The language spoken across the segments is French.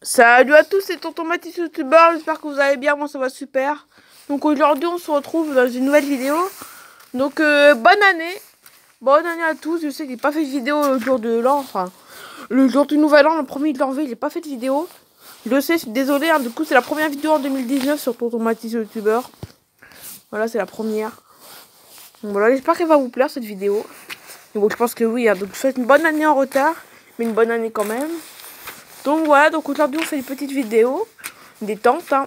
Salut à tous, c'est Tonton Mathis YouTubeur, j'espère que vous allez bien, moi ça va super. Donc aujourd'hui on se retrouve dans une nouvelle vidéo. Donc bonne année à tous. Je sais que j'ai pas fait de vidéo le jour de l'an, enfin le jour du nouvel an, le premier de janvier, j'ai pas fait de vidéo. Je sais, je suis désolée, hein. Du coup c'est la première vidéo en 2019 sur Tonton Mathis YouTubeur. Voilà, c'est la première. Donc voilà, j'espère qu'elle va vous plaire cette vidéo. Et bon, je pense que oui, hein. Donc je souhaite une bonne année en retard, mais une bonne année quand même. Donc voilà, donc aujourd'hui on fait une petite vidéo détente, hein.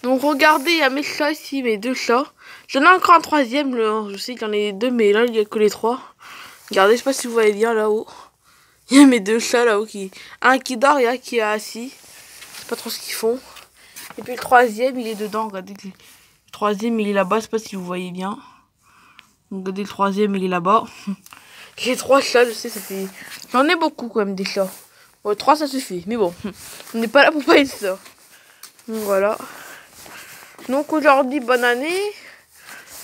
Donc regardez, il y a mes chats ici, mes deux chats. J'en ai encore un troisième, je sais qu'il y en a deux, mais là il n'y a que les trois. Regardez, je sais pas si vous voyez bien là-haut. Il y a mes deux chats là-haut, un qui dort et un qui est assis. Je sais pas trop ce qu'ils font. Et puis le troisième, il est dedans, regardez. Le troisième, il est là-bas, je sais pas si vous voyez bien. Donc, regardez, le troisième, il est là-bas. J'ai trois chats, je sais, ça fait... J'en ai beaucoup quand même des chats. Bon, 3 ça suffit, mais bon, on n'est pas là pour parler de ça. Donc voilà. Donc aujourd'hui, bonne année.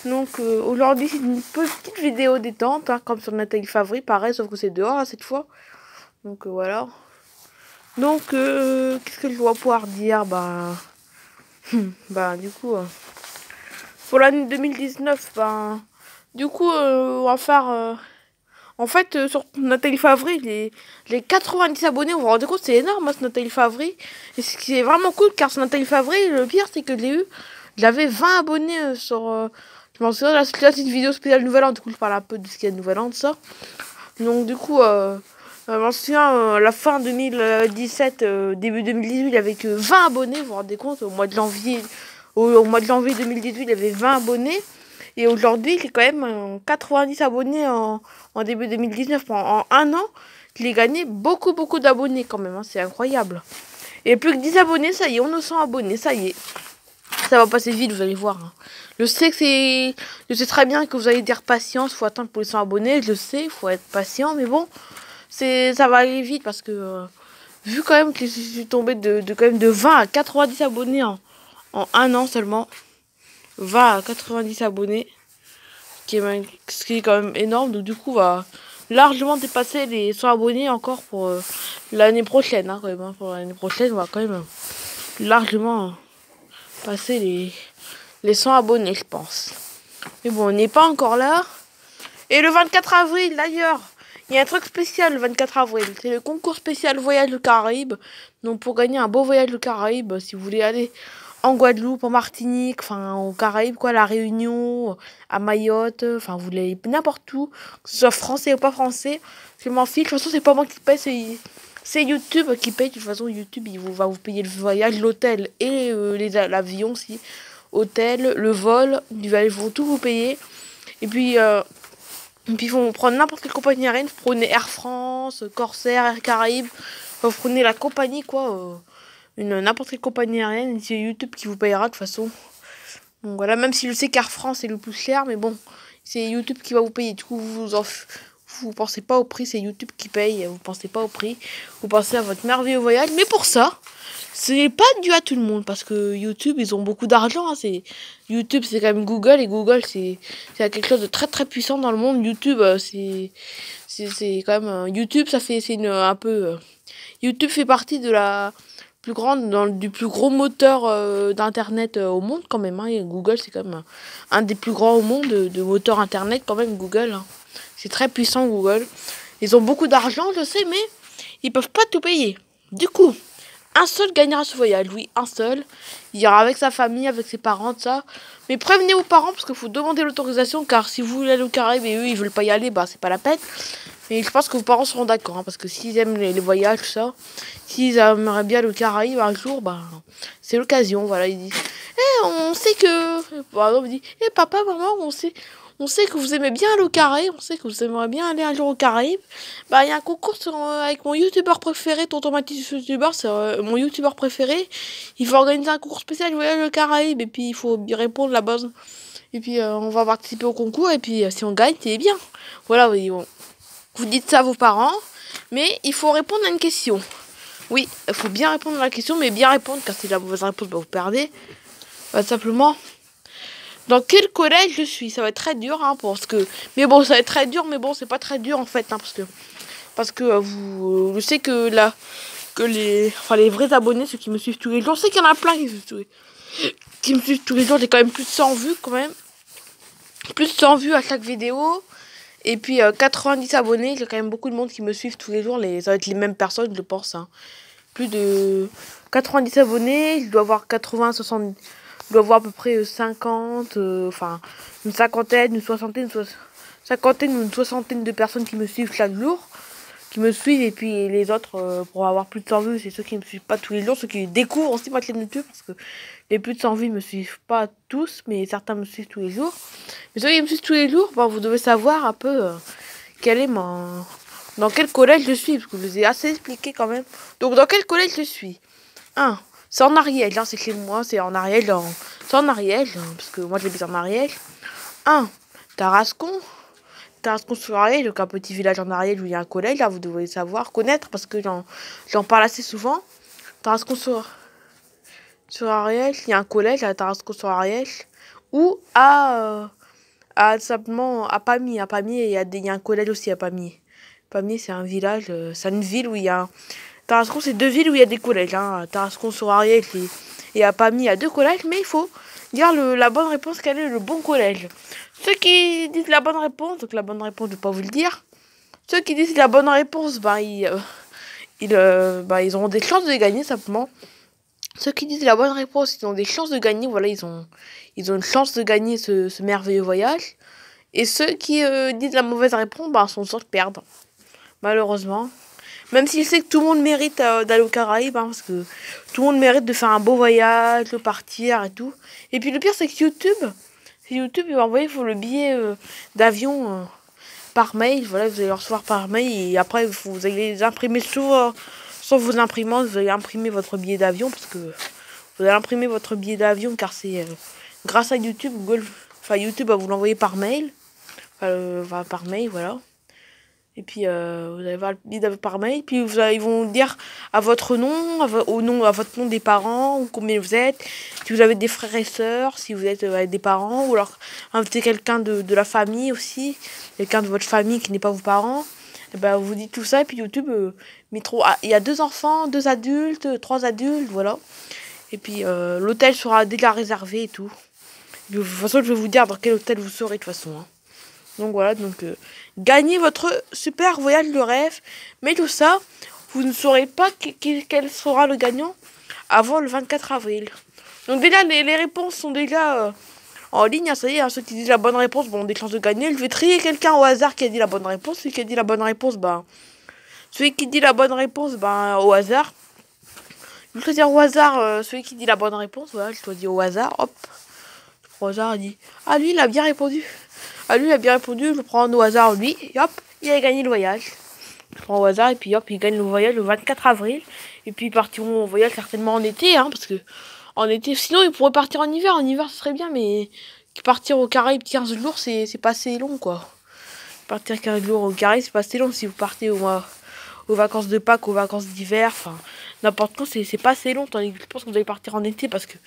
Donc aujourd'hui, c'est une petite vidéo détente, hein, comme sur Nathalie Favry, pareil, sauf que c'est dehors hein, cette fois. Donc voilà. Donc, qu'est-ce que je dois pouvoir dire? Du coup, pour l'année 2019, du coup, on va faire... En fait, sur Nathalie Favry, les 90 abonnés, vous vous rendez compte, c'est énorme, hein, ce Nathalie Favry. Et ce qui est vraiment cool, car ce Nathalie Favry, le pire, c'est que j'avais 20 abonnés je m'en souviens, là, c'est une vidéo spéciale Nouvel An, du coup, je parle un peu de ce qu'il y a de Nouvel An, de ça. Donc, du coup, je m'en souviens, la fin 2017, début 2018, il avait que 20 abonnés, vous vous rendez compte, au mois de janvier 2018, il avait 20 abonnés. Et aujourd'hui, j'ai quand même 90 abonnés en début 2019. En un an, j'ai gagné beaucoup d'abonnés quand même. Hein, c'est incroyable. Et plus que 10 abonnés, ça y est, on est 100 abonnés, ça y est. Ça va passer vite, vous allez voir. Hein. Je sais très bien que vous allez dire patience, il faut attendre pour les 100 abonnés. Je le sais, il faut être patient. Mais bon, ça va aller vite parce que vu quand même que je suis tombée quand même de 20 à 90 abonnés en un an seulement. 20 à 90 abonnés. Ce qui est quand même énorme. Donc du coup, va largement dépasser les 100 abonnés encore pour l'année prochaine. Hein, quand même, hein. Pour l'année prochaine, on va quand même largement passer les 100 abonnés, je pense. Mais bon, on n'est pas encore là. Et le 24 avril, d'ailleurs, il y a un truc spécial le 24 avril. C'est le concours spécial Voyage aux Caraïbes. Donc pour gagner un beau voyage aux Caraïbes, si vous voulez aller en Guadeloupe, en Martinique, enfin aux Caraïbes, quoi, à La Réunion, à Mayotte, enfin vous voulez n'importe où, que ce soit français ou pas français, je m'en fiche. De toute façon, c'est pas moi qui paye, c'est YouTube qui paye. De toute façon, YouTube, va vous payer le voyage, l'hôtel et l'avion, si. Hôtel, le vol, ils vont tout vous payer. Et puis ils vont prendre n'importe quelle compagnie aérienne. Vous prenez Air France, Corsair, Air Caraïbes. Vous prenez la compagnie, quoi. N'importe quelle compagnie aérienne. C'est YouTube qui vous payera de toute façon. Donc voilà, même si je sais qu'Air France est le plus cher. Mais bon, c'est YouTube qui va vous payer. Du coup, vous pensez pas au prix. C'est YouTube qui paye. Vous pensez pas au prix. Vous pensez à votre merveilleux voyage. Mais pour ça, c'est pas dû à tout le monde parce que YouTube, ils ont beaucoup d'argent. Hein. YouTube, c'est quand même Google et Google, c'est quelque chose de très puissant dans le monde. YouTube, c'est quand même YouTube, YouTube fait partie de la plus grande, du plus gros moteur d'internet au monde quand même. Hein. Et Google, c'est quand même un des plus grands au monde de moteurs internet quand même. Google, hein. C'est très puissant Google. Ils ont beaucoup d'argent, je sais, mais ils peuvent pas tout payer. Du coup, un seul gagnera ce voyage, oui, un seul. Il ira avec sa famille, avec ses parents, tout ça. Mais prévenez vos parents parce qu'il faut demander l'autorisation. Car si vous voulez aller au Caraïbes et eux ils veulent pas y aller, c'est pas la peine. Mais je pense que vos parents seront d'accord. Hein, parce que s'ils aiment les voyages, tout ça. S'ils aimeraient bien le Caraïbes un jour, c'est l'occasion. Voilà, ils disent on sait que. Par exemple, il dit papa, maman, on sait que vous aimez bien aller au Caraïbes, on sait que vous aimeriez bien aller un jour au Caraïbes. Il y a un concours avec mon youtubeur préféré, Tonton Mathis YouTubeur, c'est mon youtubeur préféré. Il va organiser un concours spécial voyage au Caraïbes et puis il faut bien répondre la base. Et puis on va participer au concours et puis si on gagne, c'est bien. Voilà, oui, bon. Vous dites ça à vos parents, mais il faut répondre à une question. Oui, il faut bien répondre à la question, mais bien répondre, car si la mauvaise réponse, vous perdez. Simplement. Dans quel collège je suis? Ça va être très dur, hein, parce que... Mais bon, ça va être très dur, mais bon, c'est pas très dur, en fait, hein, parce que je sais que là... que les vrais abonnés, ceux qui me suivent tous les jours. Je sais qu'il y en a plein qui me suivent tous les jours. J'ai quand même plus de 100 vues quand même. Plus de 100 vues à chaque vidéo. Et puis 90 abonnés. J'ai quand même beaucoup de monde qui me suivent tous les jours. Ça va être les mêmes personnes, je pense. Hein. Plus de 90 abonnés. Je dois avoir 80, 60. Je dois avoir à peu près 50. Enfin, une cinquantaine, une soixantaine, cinquantaine ou une soixantaine de personnes qui me suivent chaque jour. Qui me suivent, et puis les autres, pour avoir plus de 100 vues, c'est ceux qui me suivent pas tous les jours, ceux qui découvrent aussi ma chaîne YouTube, parce que les plus de 100 vues me suivent pas tous, mais certains me suivent tous les jours. Mais ceux qui me suivent tous les jours, bon, vous devez savoir un peu quel est dans quel collège je suis, parce que je vous ai assez expliqué quand même. Donc dans quel collège je suis? C'est en Ariège, hein, c'est chez moi, c'est en Ariège, c'est en Ariège, hein, parce que moi j'habite en Ariège. Tarascon. Tarascon-sur-Ariège, donc un petit village en Ariège où il y a un collège, là vous devez savoir, connaître, parce que j'en parle assez souvent. Tarascon-sur-Ariège, il y a un collège à Tarascon-sur-Ariège, ou simplement à Pamiers. À Pamiers, il y a un collège aussi à Pamiers. Pamiers, c'est un village, c'est une ville où il y a... Tarascon, c'est deux villes où il y a des collèges, hein. Tarascon-sur-Ariège et à Pamiers, il y a deux collèges, mais il faut dire la bonne réponse, quel est le bon collège. Ceux qui disent la bonne réponse, donc la bonne réponse, je ne vais pas vous le dire. Ceux qui disent la bonne réponse, ils auront des chances de gagner simplement. Ceux qui disent la bonne réponse, ils ont des chances de gagner. Voilà, ils ont une chance de gagner ce merveilleux voyage. Et ceux qui disent la mauvaise réponse, sont sûrs de perdre. Malheureusement. Même si je sais que tout le monde mérite d'aller aux Caraïbes, hein, parce que tout le monde mérite de faire un beau voyage, de partir et tout. Et puis le pire, c'est que YouTube, il va envoyer le billet d'avion par mail. Voilà, vous allez le recevoir par mail et après, vous allez les imprimer sur vos imprimantes. Vous allez imprimer votre billet d'avion parce que vous allez imprimer votre billet d'avion car c'est grâce à YouTube. YouTube va vous l'envoyer par mail. Par mail, voilà. Et puis, vous allez voir le billet d'avion par mail. Puis, ils vont dire à votre nom, à votre nom des parents, ou combien vous êtes. Si vous avez des frères et sœurs, si vous êtes avec des parents, ou alors invitez quelqu'un de la famille aussi, quelqu'un de votre famille qui n'est pas vos parents. Et ben, vous dites tout ça, et puis YouTube il y a 2 enfants, 2 adultes, 3 adultes, voilà. Et puis, l'hôtel sera déjà réservé et tout. De toute façon, je vais vous dire dans quel hôtel vous serez, de toute façon. Hein. Donc voilà, gagnez votre super voyage de rêve. Mais tout ça, vous ne saurez pas quel sera le gagnant avant le 24 avril. Donc déjà, les réponses sont déjà en ligne. Hein, ça y est, hein, ceux qui disent la bonne réponse ont des chances de gagner. Je vais trier quelqu'un au hasard qui a dit la bonne réponse. Celui qui a dit la bonne réponse, au hasard. Je vais choisir au hasard celui qui dit la bonne réponse. Voilà, je choisis au hasard. Hop. Au hasard, il dit ah, lui, il a bien répondu. Je prends au hasard lui, et hop, il a gagné le voyage. Je prends au hasard, et puis hop, il gagne le voyage le 24 avril. Et puis ils partiront en voyage certainement en été, hein, parce que en été, sinon ils pourraient partir en hiver. En hiver, ce serait bien, mais partir aux Caraïbes 15 jours, c'est pas assez long, quoi. Partir 15 jours aux Caraïbes, c'est pas assez long si vous partez aux vacances de Pâques, aux vacances d'hiver, enfin, n'importe quoi, c'est pas assez long. Je pense que vous allez partir en été parce que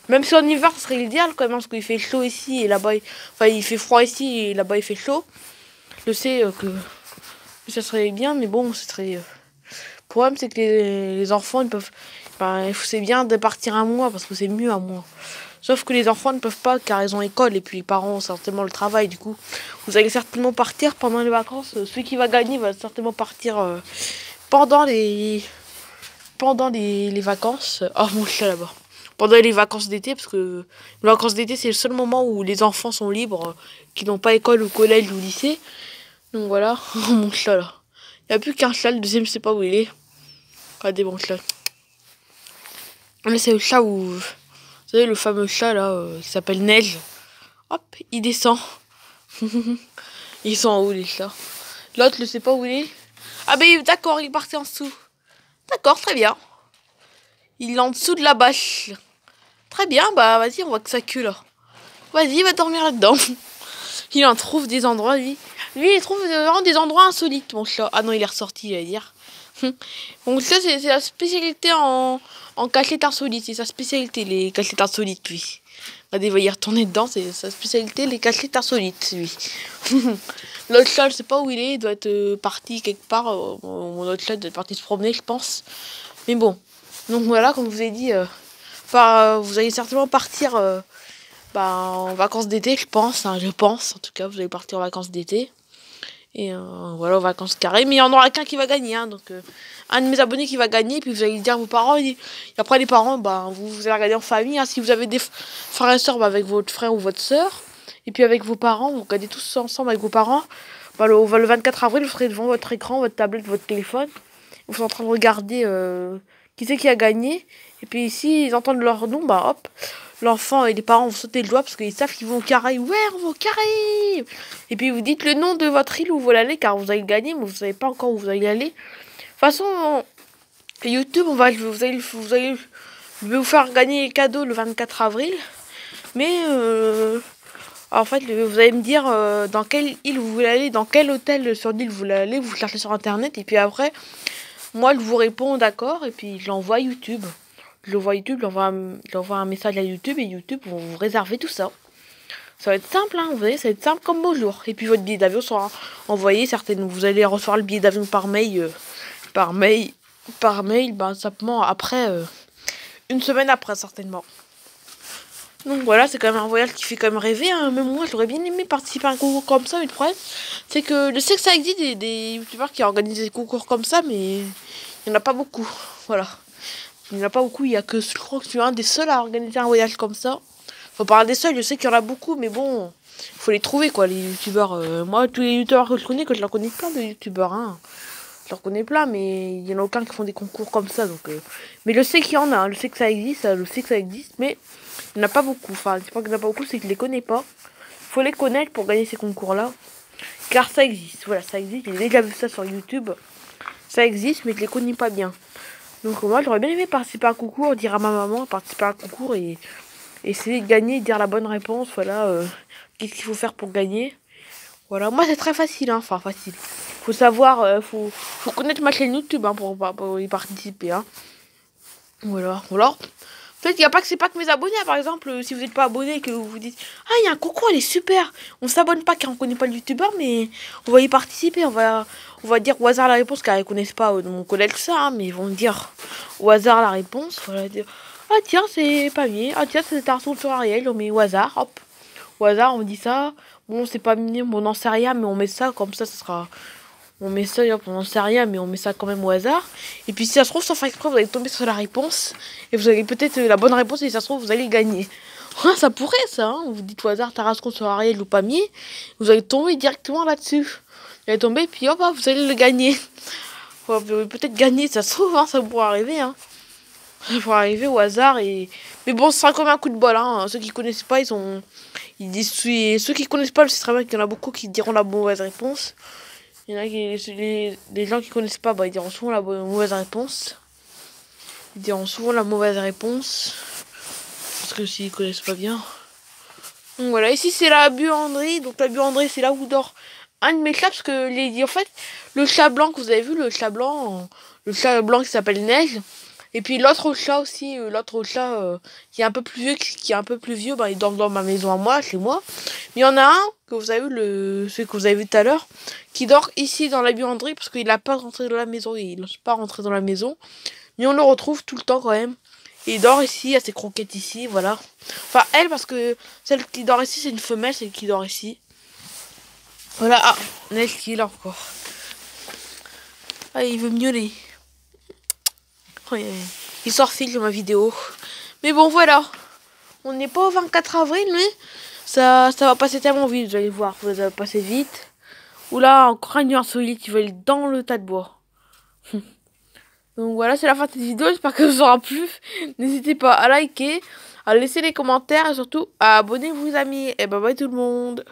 même si en hiver, ce serait l'idéal quand même, parce qu'il fait chaud ici et là-bas, il fait froid ici et là-bas il fait chaud. Je sais que ça serait bien, mais bon, ce serait. Le problème, c'est que les enfants, ils peuvent. C'est bien de partir un mois parce que c'est mieux un mois. Sauf que les enfants ne peuvent pas car ils ont école et puis les parents ont certainement le travail. Du coup, vous allez certainement partir pendant les vacances. Celui qui va gagner va certainement partir pendant les vacances. Oh, mon chat là-bas. Pendant les vacances d'été, parce que les vacances d'été, c'est le seul moment où les enfants sont libres, qui n'ont pas école au collège ou au lycée. Donc voilà, mon chat là. Il n'y a plus qu'un chat, le deuxième, je sais pas où il est. Regardez mon chat. Là, c'est le chat où... Vous savez, le fameux chat là, qui s'appelle Neige. Hop, il descend. Ils sont en haut, les chats. L'autre, je sais pas où il est. Ah ben d'accord, il est parti en dessous. D'accord, très bien. Il est en dessous de la bâche. Très bien, vas-y, on voit que ça queue là. Vas-y, va dormir là-dedans. Il en trouve des endroits, lui. Lui, il trouve vraiment des endroits insolites, mon chat. Ah non, il est ressorti, j'allais dire. Donc ça, c'est la spécialité en cachette insolite. C'est sa spécialité, les cachettes insolites, lui. Regardez, il va y retourner dedans, c'est sa spécialité, les cachettes insolites, lui. L'autre chat, je sais pas où il doit être parti quelque part. Mon autre chat doit être parti se promener, je pense. Mais bon, donc voilà, comme je vous ai dit, vous allez certainement partir en vacances d'été, je pense, hein, en tout cas, vous allez partir en vacances d'été. Et voilà, aux vacances carrées. Mais il y en aura qu'un qui va gagner. Hein, donc, un de mes abonnés qui va gagner. Puis vous allez dire à vos parents. Et après, les parents, vous allez regarder en famille. Hein, si vous avez des frères et sœurs, avec votre frère ou votre sœur. Et puis avec vos parents, vous regardez tous ensemble avec vos parents. Le 24 avril, vous serez devant votre écran, votre tablette, votre téléphone. Vous serez en train de regarder qui c'est qui a gagné. Et puis ici, ils entendent leur nom, hop. L'enfant et les parents vont sauter le doigt parce qu'ils savent qu'ils vont au carré. Ouais, on va au carré. Et puis vous dites le nom de votre île où vous voulez aller car vous allez gagner, mais vous savez pas encore où vous allez aller. De toute façon, YouTube, je vais vous faire gagner les cadeaux le 24 avril. Mais en fait, vous allez me dire dans quelle île vous voulez aller, dans quel hôtel sur l'île vous voulez aller. Vous cherchez sur internet et puis après, moi je vous réponds d'accord et puis je l'envoie à YouTube. J'envoie un message à YouTube et YouTube vont vous réserver tout ça. Ça va être simple, hein, vous voyez, ça va être simple comme bonjour. Et puis votre billet d'avion sera envoyé, certainement. Vous allez recevoir le billet d'avion par mail, simplement après, une semaine après, certainement. Donc voilà, c'est quand même un voyage qui fait quand même rêver, hein. Même moi, j'aurais bien aimé participer à un concours comme ça, mais le problème, c'est que je sais que ça existe des youtubeurs qui organisent des concours comme ça, mais il n'y en a pas beaucoup. Voilà. Il n'y en a pas beaucoup, il y a que, je crois que je suis un des seuls à organiser un voyage comme ça. Faut parler des seuls, je sais qu'il y en a beaucoup, mais bon, il faut les trouver, quoi, les youtubeurs. Moi, tous les youtubeurs que je leur connais plein de youtubeurs, hein. Je leur connais plein, mais il y en a aucun qui font des concours comme ça, donc... Mais je sais qu'il y en a, hein, je sais que ça existe, mais il n'y en a pas beaucoup. Enfin, c'est pas qu'il n'y en a pas beaucoup, c'est que je les connais pas. Il faut les connaître pour gagner ces concours-là. Car ça existe, voilà, ça existe, j'ai déjà vu ça sur YouTube. Ça existe, mais je les connais pas bien. Donc moi j'aurais bien aimé participer à un concours, dire à ma maman participer à un concours et essayer de gagner, dire la bonne réponse, voilà, qu'est-ce qu'il faut faire pour gagner. Voilà, moi c'est très facile, hein, enfin facile. Faut savoir, faut connaître ma chaîne YouTube hein, pour y participer. Hein. Voilà, alors peut-être qu'il n'y a pas que c'est pas que mes abonnés, hein, par exemple, si vous n'êtes pas abonné et que vous vous dites ah il y a un concours, il est super, on s'abonne pas car on connaît pas le youtubeur mais on va y participer, on va dire au hasard la réponse car ils connaissent pas, on connaît que ça, hein, mais ils vont dire au hasard la réponse, voilà dire ah tiens c'est pas mieux, ah tiens c'est Tarzan sur Ariel, on met au hasard, hop, au hasard on dit ça, bon c'est pas mignon, bon on n'en sait rien mais on met ça comme ça sera... On met ça, on n'en sait rien, mais on met ça quand même au hasard. Et puis si ça se trouve, sans faire exprès, vous allez tomber sur la réponse. Et vous avez peut-être la bonne réponse, et si ça se trouve, vous allez gagner. Ça pourrait, ça, hein. Vous dites au hasard Tarascon sur Ariel ou Pamiers. Vous allez tomber directement là-dessus. Vous allez tomber, puis hop, vous allez le gagner. Vous allez peut-être gagner, ça se trouve, hein, ça pourrait arriver. Hein. Ça pourrait arriver au hasard. Mais bon, ce sera comme un coup de bol. Hein. Ceux qui connaissent pas, ils disent... Ceux qui connaissent pas, je sais très bien qu'il y en a beaucoup qui diront la mauvaise réponse. Il y en a les gens qui connaissent pas, ils diront souvent la mauvaise réponse. Ils diront souvent la mauvaise réponse. Parce que s'ils connaissent pas bien. Donc voilà, ici c'est la buanderie. Donc la buanderie, c'est là où dort un de mes chats. Parce que en fait, le chat blanc que vous avez vu, le chat blanc qui s'appelle Neige. Et puis l'autre chat aussi, qui est un peu plus vieux, il dort dans ma maison à moi, chez moi. Mais il y en a un, que vous avez vu, celui que vous avez vu tout à l'heure, qui dort ici dans la buanderie, parce qu'il n'a pas rentré dans la maison, il n'ose pas rentrer dans la maison. Mais on le retrouve tout le temps quand même. Et il dort ici, il a ses croquettes ici, voilà. Enfin, elle, parce que celle qui dort ici, c'est une femelle, celle qui dort ici. Voilà, ah, Neige qui est là encore. Ah, il veut miauler. Il sort de ma vidéo. Mais bon, voilà. On n'est pas au 24 avril, mais ça va passer tellement vite, vous allez voir. Ça va passer vite. Oula, encore un nuage solide qui va aller dans le tas de bois. Donc voilà, c'est la fin de cette vidéo. J'espère que ça vous aura plu. N'hésitez pas à liker, à laisser les commentaires et surtout à abonner-vous, amis. Et bye bye tout le monde.